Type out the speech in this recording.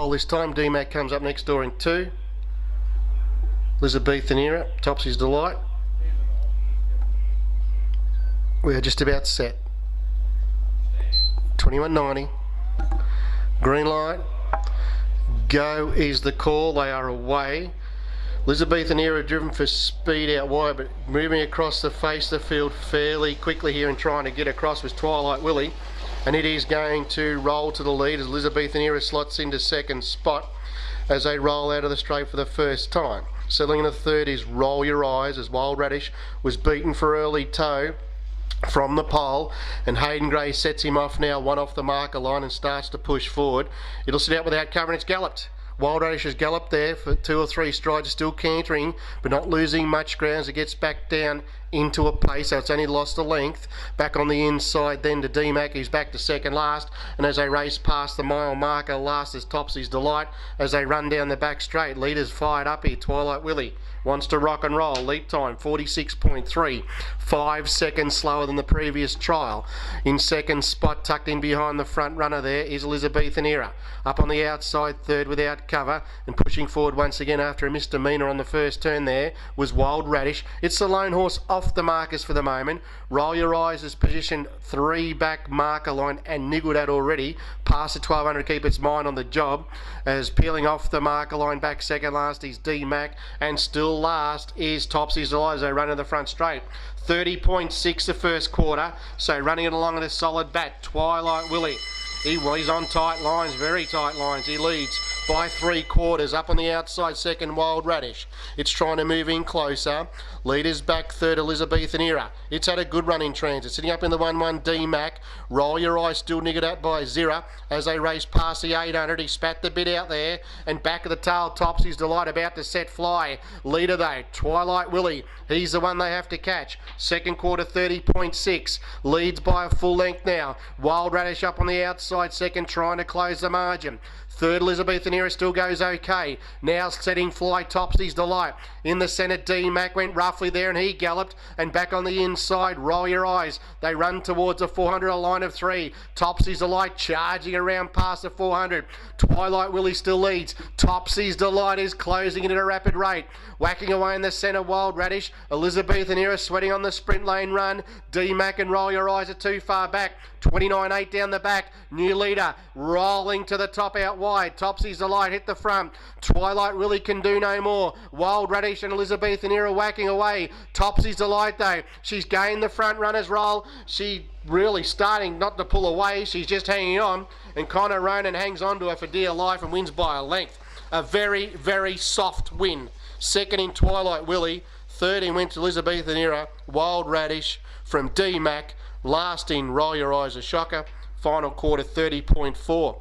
pole this time. D-Mac comes up next door in 2. Elizabethan Era, Topsy's Delight. We're just about set. 21.90. Green light. Go is the call. They are away. Elizabethan Era driven for speed out wide, but moving across the face of the field fairly quickly here and trying to get across was Twilight Willie. And it is going to roll to the lead as Elizabethan Era slots into second spot as they roll out of the straight for the first time. Settling in the third is Roll Your Eyes as Wild Radish was beaten for early toe from the pole, and Hayden Gray sets him off now, one off the marker line, and starts to push forward. It'll sit out without cover and it's galloped. Wild Radish has galloped there for 2 or 3 strides, still cantering but not losing much ground as it gets back down into a pace, so it's only lost a length. Back on the inside then to D-Mac, who's back to second last, and as they race past the mile marker, last is Topsy's Delight as they run down the back straight. Leaders fired up here. Twilight Willie wants to rock and roll. Lead time 46.3, 5 seconds slower than the previous trial. In second spot, tucked in behind the front runner there, is Elizabethan Era. Up on the outside third without cover, and pushing forward once again after a misdemeanor on the first turn there was Wild Radish. It's the lone horse off the markers for the moment. Roll Your Eyes is positioned 3 back marker line and niggled at already. Past the 1200, keep its mind on the job. As peeling off the marker line back second last is D-Mac, and still last is Topsy's Delight as they run to the front straight. 30.6 the first quarter, so running it along at a solid bat. Twilight Willie. He's on tight lines, very tight lines. He leads by 3/4. Up on the outside second, Wild Radish. It's trying to move in closer. Leaders back third, Elizabethan Era. It's had a good run in transit. Sitting up in the 1-1, D-Mac. Roll Your Eyes still niggered out by Zira as they race past the 800. He spat the bit out there, and back of the tail, Topsy's Delight about to set fly. Leader though, Twilight Willie. He's the one they have to catch. Second quarter 30.6. Leads by a full length now. Wild Radish up on the outside second, trying to close the margin. Third, Elizabethan Era still goes okay. Now setting fly, Topsy's Delight. In the centre, D-Mac went roughly there and he galloped. And back on the inside, Roll Your Eyes. They run towards a 400, a line of 3. Topsy's Delight charging around past the 400. Twilight Willie still leads. Topsy's Delight is closing it at a rapid rate. Whacking away in the centre, Wild Radish. Elizabethan Era sweating on the sprint lane run. D-Mac and Roll Your Eyes are too far back. 29.8 down the back. New leader rolling to the top out wide. Topsy's Delight hit the front. Twilight Willie can do no more. Wild Radish and Elizabethan Era whacking away. Topsy's Delight though, she's gained the front runner's role. She really starting not to pull away. She's just hanging on, and Connor Ronan hangs on to her for dear life and wins by a length. A very, very soft win. Second in Twilight Willie. Third in went to Elizabethan Era. Wild Radish from D-Mac. Last in Roll Your Eyes, a shocker. Final quarter 30.4.